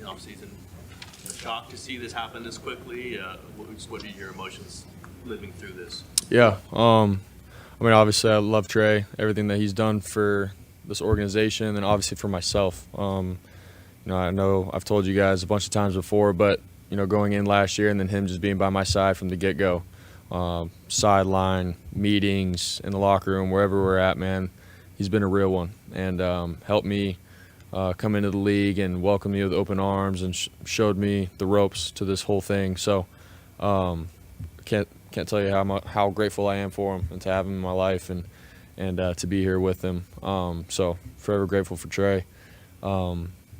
offseason. Shocked to see this happen this quickly. What are your emotions living through this? Yeah. I mean, obviously, I love Trey, everything that he's done for this organization, and obviously for myself. I know I've told you guys a bunch of times before, but going in last year and then him just being by my side from the get-go, sideline, meetings, in the locker room, wherever we're at, man, he's been a real one and helped me come into the league and welcomed me with open arms and showed me the ropes to this whole thing. So can't tell you how grateful I am for him and to have him in my life and to be here with him. So forever grateful for Trey.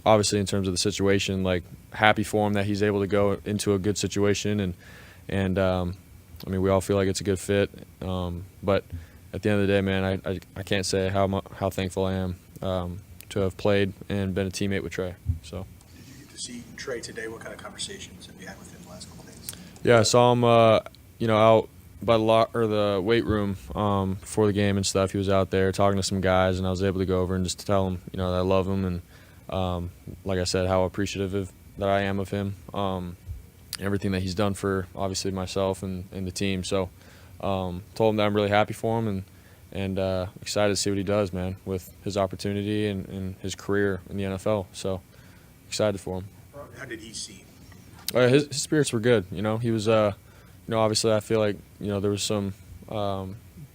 Obviously, in terms of the situation, like happy for him that he's able to go into a good situation and I mean, we all feel like it's a good fit. But at the end of the day, man, I can't say how thankful I am to have played and been a teammate with Trey. So. Did you get to see Trey today? What kind of conversations have you had with him the last couple of days? Yeah, I saw him, out by the weight room before the game and stuff. He was out there talking to some guys, and I was able to go over and just tell him, that I love him and, like I said, how appreciative that I am of him. Everything that he's done for obviously myself and the team. So told him that I'm really happy for him and excited to see what he does, man, with his opportunity and his career in the NFL. So excited for him. How did he seem? His spirits were good. He was, obviously I feel like, there was some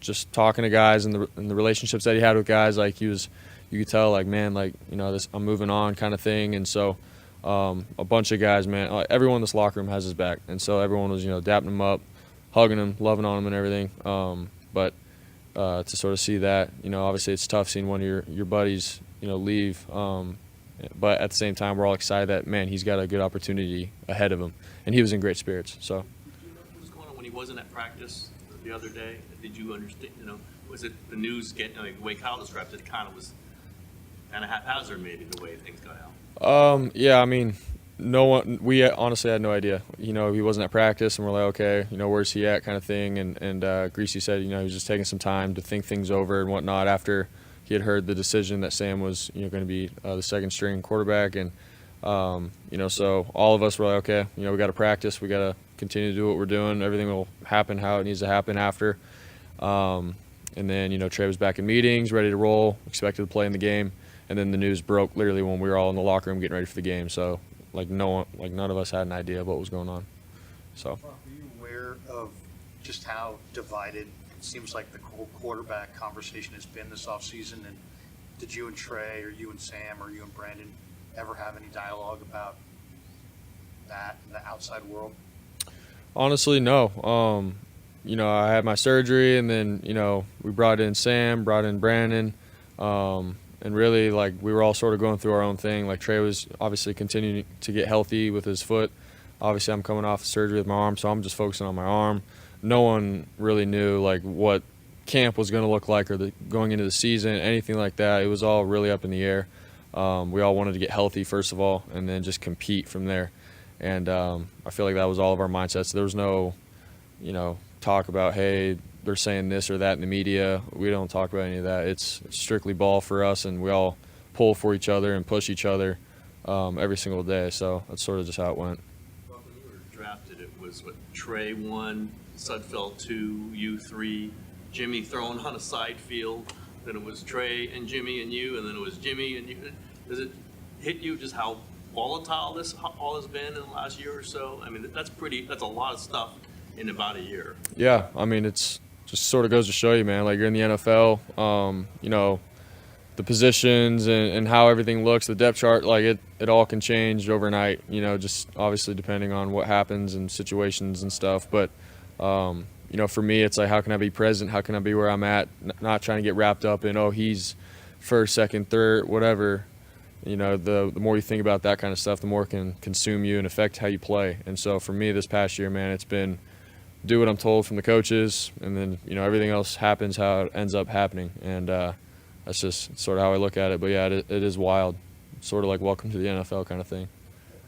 just talking to guys and the relationships that he had with guys. Like you could tell, like, man, like, I'm moving on kind of thing. And so a bunch of guys, man, everyone in this locker room has his back. And so everyone was, dapping him up, hugging him, loving on him and everything. But to sort of see that, obviously it's tough seeing one of your buddies, leave. But at the same time, we're all excited that, man, he's got a good opportunity ahead of him. And he was in great spirits. So. Did you know what was going on when he wasn't at practice the other day? Did you understand, was it the news the way Kyle described it, was kind of haphazard maybe the way things got out? Yeah, I mean, we honestly had no idea. He wasn't at practice, and we're like, okay, where's he at, kind of thing. And Greasy said, he was just taking some time to think things over and whatnot after he had heard the decision that Sam was, going to be the second string quarterback. And so all of us were like, okay, we got to practice, we got to continue to do what we're doing. Everything will happen how it needs to happen after. And then Trey was back in meetings, ready to roll, expected to play in the game. And then the news broke literally when we were all in the locker room getting ready for the game. So, none of us had an idea of what was going on. So. Brock, were you aware of just how divided it seems like the whole quarterback conversation has been this offseason? And did you and Trey or you and Sam or you and Brandon ever have any dialogue about that in the outside world? Honestly, no. I had my surgery, and then, we brought in Sam, brought in Brandon. And really, we were all sort of going through our own thing. Like, Trey was obviously continuing to get healthy with his foot. Obviously, I'm coming off surgery with my arm, so I'm just focusing on my arm. No one really knew, what camp was going to look like or going into the season, anything like that. It was all really up in the air. We all wanted to get healthy, first of all, and then just compete from there. And I feel like that was all of our mindsets. There was no, talk about, hey, they're saying this or that in the media. We don't talk about any of that. It's strictly ball for us, and we all pull for each other and push each other every single day. So that's sort of just how it went. Well, when you were drafted, it was Trey 1, Sudfeld 2, you 3, Jimmy thrown on a side field. Then it was Trey and Jimmy and you, and then it was Jimmy and you. Does it hit you just how volatile this all has been in the last year or so? I mean, that's a lot of stuff in about a year. Yeah, I mean, it's just sort of goes to show you, man, you're in the NFL, the positions and how everything looks, the depth chart, it all can change overnight, just obviously depending on what happens and situations and stuff. But, for me, it's how can I be present? How can I be where I'm at? Not trying to get wrapped up in, he's first, second, third, whatever. The more you think about that kind of stuff, the more it can consume you and affect how you play. And so for me this past year, man, it's been do what I'm told from the coaches, and then, everything else happens how it ends up happening. And that's just sort of how I look at it. But, yeah, it is wild. Sort of like welcome to the NFL kind of thing.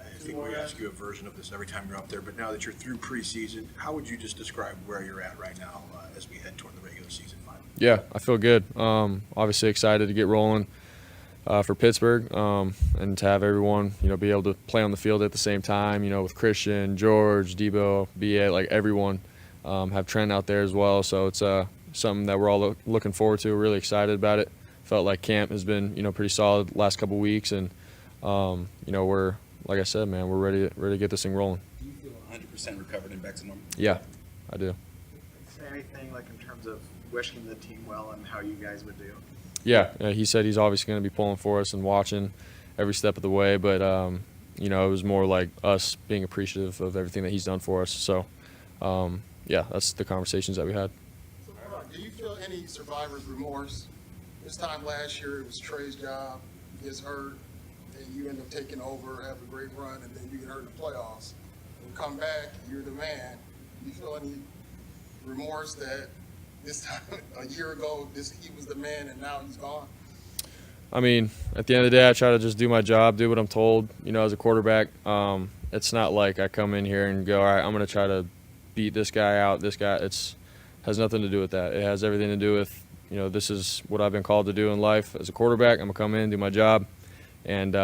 I think we ask you a version of this every time you're up there, but now that you're through preseason, how would you just describe where you're at right now as we head toward the regular season finally? Yeah, I feel good. Obviously excited to get rolling. for Pittsburgh, and to have everyone, be able to play on the field at the same time, with Christian, George, Debo, B.A., like everyone, have Trent out there as well. So it's something that we're all looking forward to. We're really excited about it. Felt like camp has been, pretty solid the last couple weeks, and we're, like I said, man, we're ready to get this thing rolling. Do you feel 100% recovered and back to normal? Yeah, I do. Is there anything like in terms of wishing the team well and how you guys would do? Yeah, he said he's obviously going to be pulling for us and watching every step of the way, but it was more like us being appreciative of everything that he's done for us. So, yeah, that's the conversations that we had. Do you feel any survivor's remorse? This time last year, it was Trey's job. He gets hurt, and you end up taking over, have a great run, and then you get hurt in the playoffs. You come back, you're the man. Do you feel any remorse that this time, a year ago, he was the man, and now he's gone? I mean, at the end of the day, I try to just do my job, do what I'm told, as a quarterback. It's not like I come in here and go, all right, I'm going to try to beat this guy out, this guy. It's has nothing to do with that. It has everything to do with, this is what I've been called to do in life as a quarterback. I'm going to come in, do my job. And,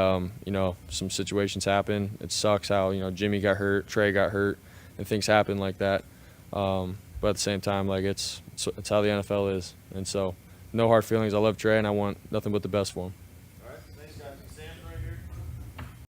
some situations happen. It sucks how, Jimmy got hurt, Trey got hurt, and things happen like that. But at the same time, like it's how the NFL is. And so no hard feelings. I love Trey, and I want nothing but the best for him.